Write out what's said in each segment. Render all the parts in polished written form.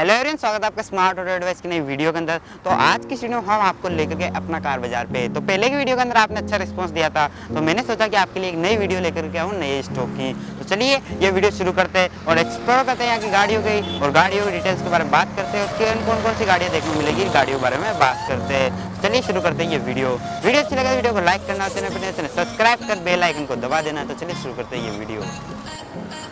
Hello everyone, स्वागत है आपका स्मार्ट ऑटो एडवाइस की नई वीडियो के अंदर। तो आज की वीडियो में हम आपको लेकर गए अपना कार बाजार पे। तो पहले की वीडियो के अंदर आपने अच्छा रिस्पांस दिया था, तो मैंने सोचा कि आपके लिए एक नई वीडियो लेकर के आऊँ नए स्टॉक की। तो चलिए ये वीडियो शुरू करते हैं और एक्सप्लोर करते हैं यहाँ की गाड़ियों की और गाड़ियों की डिटेल्स के बारे में बात करते हैं। उसके कौन कौन सी गाड़ियाँ देखने को मिलेगी, गाड़ियों के बारे में बात करते हैं। चलिए शुरू करते हैं ये वीडियो अच्छी लगे वीडियो को लाइक करना, चैनल सब्सक्राइब कर बेल आइकन को दबा देना। तो चलिए शुरू करते हैं ये वीडियो।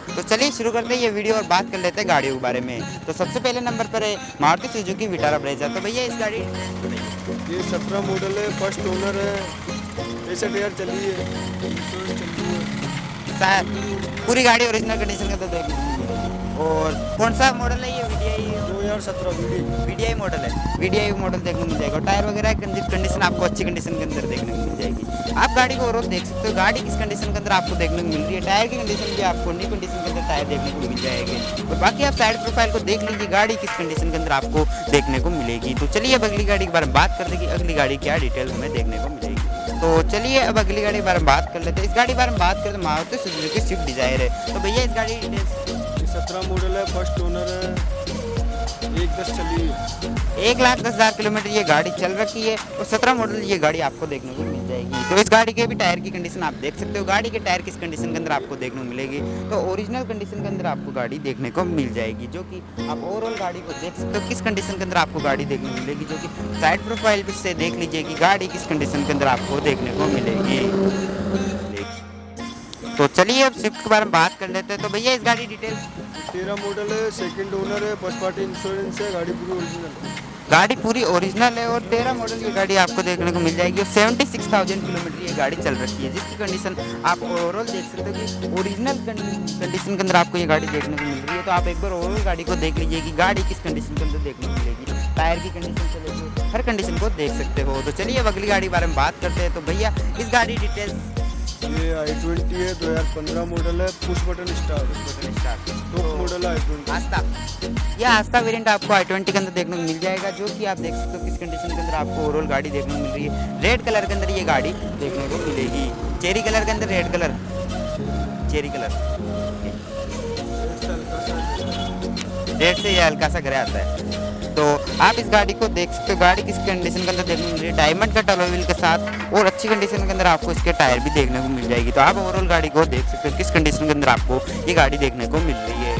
तो चलिए शुरू करते हैं ये वीडियो और बात कर लेते हैं गाड़ियों के बारे में। तो सबसे पहले नंबर पर है मारुति सुजुकी विटारा ब्रेजा। तो भैया इस गाड़ी ये 17 मॉडल है, फर्स्ट ओनर है, 65,000 चली है, इंश्योरेंस चली है। शायद पूरी गाड़ी ओरिजिनल कंडीशन का तो देख। और कौन सा मॉडल है ये? वीडीआई 2017 वीडीआई मॉडल है। वीडीआई मॉडल देखने को मिल जाएगा। टायर वगैरह कंडीशन आपको अच्छी कंडीशन के अंदर देखने को मिल जाएगी। आप गाड़ी को ओवरऑल देख सकते हो, गाड़ी किस कंडीशन के अंदर आपको देखने को मिल रही है। टायर की कंडीशन भी आपको न्यू कंडीशन के अंदर टायर देखने को मिल जाएगी। और बाकी आप साइड प्रोफाइल को देख लीजिए, गाड़ी किस कंडीशन के अंदर आपको देखने को मिलेगी। तो चलिए अब अगली गाड़ी के बारे में बात करते हैं कि अगली गाड़ी क्या डिटेल हमें देखने को मिलेगी। तो चलिए अब अगली गाड़ी के बारे में बात कर लेते हैं। इस गाड़ी के बारे में बात करें तो मारुति सुजुकी स्विफ्ट डिजायर है। तो भैया इस गाड़ी की डिटेल्स 17 मॉडल है, फर्स्ट ओनर है, 1,10 चली है। 1,10,000 किलोमीटर ये गाड़ी चल रखी है और 17 मॉडल ये गाड़ी आपको देखने को मिल जाएगी। तो इस गाड़ी के भी टायर की कंडीशन आप देख सकते हो, गाड़ी के टायर किस कंडीशन के अंदर आपको देखने को मिलेगी। तो ओरिजिनल कंडीशन के अंदर आपको गाड़ी देखने को मिल जाएगी, जो कि आप ओवरऑल गाड़ी को देख सकते हो किस कंडीशन के अंदर आपको गाड़ी देखने को मिलेगी। जो कि साइड प्रोफाइल से देख लीजिए कि गाड़ी किस कंडीशन के अंदर आपको देखने को मिलेगी। तो चलिए अब स्विफ्ट के बारे में बात कर लेते हैं। तो भैया इस गाड़ी डिटेल 13 मॉडल है, सेकंड ओनर है, फर्स्ट पार्टी इंश्योरेंस है, गाड़ी पूरी ओरिजिनल है। गाड़ी पूरी ओरिजिनल है और 13 मॉडल ये गाड़ी आपको देखने को मिल जाएगी। और 76,000 किलोमीटर ये गाड़ी चल रखी है, जिसकी कंडीशन आप ओवरऑल देख सकते हो कि ओरिजिनल कंडीशन के अंदर आपको ये गाड़ी देखने को मिल रही है। तो आप एक बार ओवरऑल गाड़ी को देख लीजिए कि गाड़ी किस कंडीशन के अंदर देखने को मिलेगी। टायर की कंडीशन चलेगी, हर कंडीशन को देख सकते हो। तो चलिए अब अगली गाड़ी के बारे में बात करते हैं। तो भैया इस गाड़ी डिटेल्स ये i20 है, 2015 मॉडल है, push button start top model है i20। आस्था, यह आस्था वेरिएंट आपको i20 के अंदर देखने को मिल जाएगा, जो कि आप देख सकते हो किस कंडीशन के अंदर आपको ओवरऑल गाड़ी देखने को मिल रही है। रेड कलर के अंदर ये गाड़ी देखने को मिलेगी, चेरी कलर के अंदर, red colour, cherry colour, red से ये हल्का सा ग्रे आता है। तो आप इस गाड़ी को देख सकते हो, गाड़ी किस कंडीशन के अंदर देखने को मिल रही है। डायमंड का टॉलो व्हील के साथ और अच्छी कंडीशन के अंदर आपको इसके टायर भी देखने को मिल जाएगी। तो आप ओवरऑल गाड़ी को देख सकते हो किस कंडीशन के अंदर आपको ये गाड़ी देखने को मिल रही है।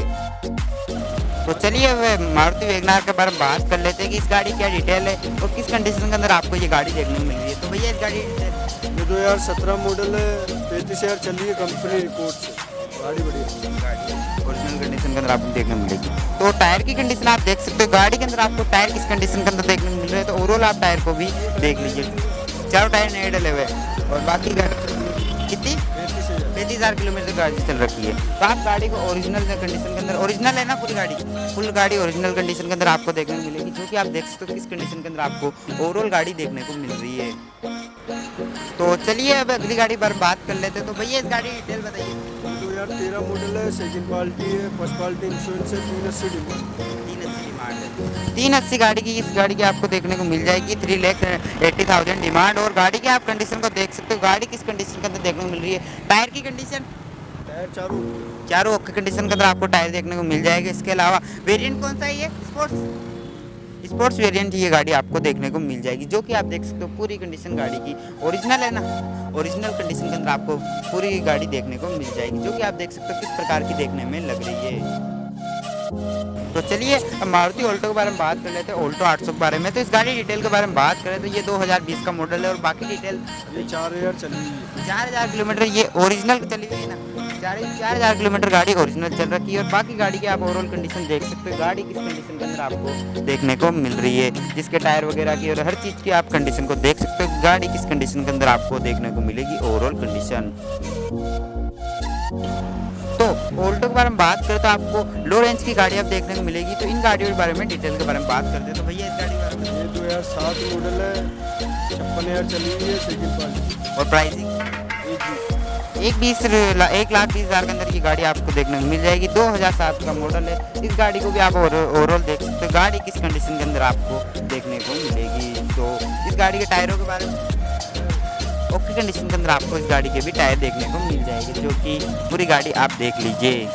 तो चलिए अब मारुति वैगनआर के बारे में बात कर लेते हैं कि इस गाड़ी क्या डिटेल है और किस कंडीशन के अंदर आपको ये गाड़ी देखने को मिल रही है। तो भैया इस गाड़ी ये 2017 मॉडल है, 35,000 चली है, कंपनी रिकॉर्ड से। गाड़ी बढ़िया, ओरिजिनल कंडीशन के अंदर आपको देखने को मिलेगी। तो टायर की कंडीशन आप देख सकते हो, गाड़ी के अंदर आपको टायर किस कंडीशन के अंदर देखने को मिल रहे हैं। तो ओवरऑल आप टायर को भी देख लीजिए, चारों टायर नए डले हुए और बाकी कितनी 35,000 किलोमीटर गाड़ी चल रखी है। तो आप गाड़ी को ओरिजिनल कंडीशन के अंदर, ओरिजिनल है ना पूरी गाड़ी, फुल गाड़ी ओरिजिनल कंडीशन के अंदर आपको देखने को मिलेगी, जो कि आप देख सकते हो किस कंडीशन के अंदर आपको ओवरऑल गाड़ी देखने को मिल रही है। तो चलिए अब अगली गाड़ी पर बात कर लेते हैं। तो भैया इस गाड़ी डिटेल बताइए। 2013 मॉडल है, सेकंड पार्टी है, फर्स्ट पार्टी इंश्योरेंस है, 380 डिमांड है। 380 गाड़ी की, इस गाड़ी की आपको देखने को मिल जाएगी। 3,80,000 डिमांड। और गाड़ी की आप कंडीशन को देख सकते हो, गाड़ी किस कंडीशन के अंदर देखने को मिल रही है। टायर की कंडीशन, टायर चारों ओके कंडीशन के अंदर आपको टायर देखने को मिल जाएगा। इसके अलावा वेरिएंट कौन सा है ये? स्पोर्ट्स वेरिएंट ये गाड़ी आपको देखने को मिल जाएगी, जो कि आप देख सकते हो पूरी कंडीशन गाड़ी की ओरिजिनल है ना, ओरिजिनल कंडीशन के अंदर आपको पूरी गाड़ी देखने को मिल जाएगी, जो कि आप देख सकते हो किस प्रकार की देखने में लग रही है। तो चलिए अब मारुति ऑल्टो के बारे में बात कर लेते हैं, ऑल्टो 800 के बारे में। तो इस गाड़ी डिटेल के बारे में बात करें तो ये 2020 का मॉडल है और बाकी डिटेल ये 4,000 चली है, 4,000 किलोमीटर ये ओरिजिनल चली हुई है ना। 4,000 किलोमीटर गाड़ी ओरिजिनल चल रखी है। और बाकी गाड़ी की आप ओवरऑल कंडीशन देख सकते हो, गाड़ी किस कंडीशन के अंदर आपको देखने को मिल रही है, जिसके टायर वगैरह की और हर चीज़ की आप कंडीशन को देख सकते हो, गाड़ी किस कंडीशन के अंदर आपको देखने को मिलेगी ओवरऑल कंडीशन। तो ऑल्टो के बारे में बात करें तो आपको लो रेंज की गाड़ी आप देखने को मिलेगी। तो इन गाड़ियों के बारे में डिटेल के बारे में बात करते हैं। तो भैया इस गाड़ी के बारे में ये 2007 मॉडल है, 56,000 चली हुई है, सेकंड पार्टी और प्राइसिंग 1,20,000 के अंदर की गाड़ी आपको देखने को मिल जाएगी। 2007 का मॉडल है। इस गाड़ी को भी आप ओवरऑल देख सकते हो, गाड़ी किस कंडीशन के अंदर आपको देखने को मिलेगी। तो इस गाड़ी के टायरों के बारे में ओके कंडीशन के अंदर आपको इस गाड़ी के भी टायर देखने को मिल जाएंगे, जो कि पूरी गाड़ी आप देख लीजिए।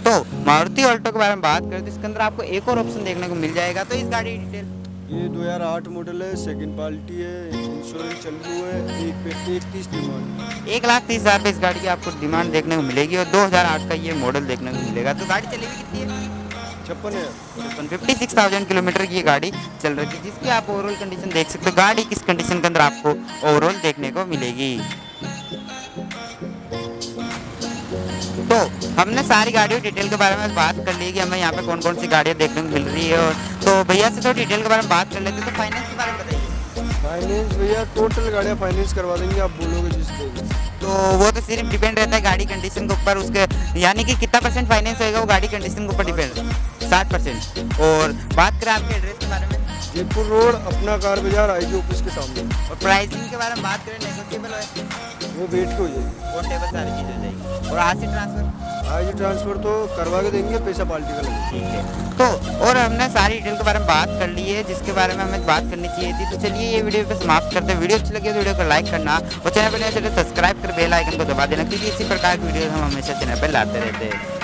तो तो मारुति ऑल्टो के बारे में बात करें तो इसके अंदर आपको एक और ऑप्शन देखने को मिल जाएगा। तो इस गाड़ी की डिटेल, ये 2008 मॉडल है, सेकंड पार्टी है, इंश्योरेंस चालू है, 1,30,000 डिमांड। 1,30,000 रुपये इस गाड़ी की आपको डिमांड देखने को मिलेगी और 2008 का ये मॉडल देखने को मिलेगा। तो गाड़ी चलेगी कितनी है? 56 है। 56,000 किलोमीटर की ये गाड़ी चल रही है, जिसकी आप ओवरऑल कंडीशन देख सकते हो। गाड़ी किस कंडीशन के अंदर आपको ओवरऑल देखने को मिलेगी। तो हमने सारी गाड़ियों की डिटेल के बारे में बात कर ली कि हमें यहाँ पे कौन कौन सी गाड़ियाँ देखने को मिल रही है। और तो भैया से तो डिटेल के बारे में बात कर लेते हैं। तो फाइनेंस के बारे में बताइए। फाइनेंस भैया टोटल गाड़ियाँ फाइनेंस करवा देंगे, आप बोलोगे जिस पे। तो वो तो सिर्फ डिपेंड रहता है गाड़ी कंडीशन के ऊपर, उसके यानी कि कितना परसेंट फाइनेंस होएगा वो गाड़ी कंडीशन के ऊपर डिपेंड है, 60%। और बात करें आपके एड्रेस के बारे में, जयपुर रोड, अपना कार बाजार, आईजी ऑफिस के सामने। और प्राइसिंग के बारे में बात करें, नेगोशिएबल है, वो वेट के हो जाएगी, और टेबल सारी चीज़ हो जाएगी। और आज से ट्रांसफर, आईजी ट्रांसफर तो करवा के देंगे, पैसा पार्टी का लगेगा। ठीक है। तो और हमने सारी डिटेल के बारे में बात कर ली है जिसके बारे में हमें बात करनी चाहिए थी। तो चलिए ये वीडियो पे समाप्त करते हैं। वीडियो अच्छी लगी तो वीडियो को लाइक करना और चैनल पर नए चैनल सब्सक्राइब कर बेल आइकन को दबा देना, क्योंकि इसी प्रकार की वीडियो हम हमेशा चैनल पर लाते रहते हैं।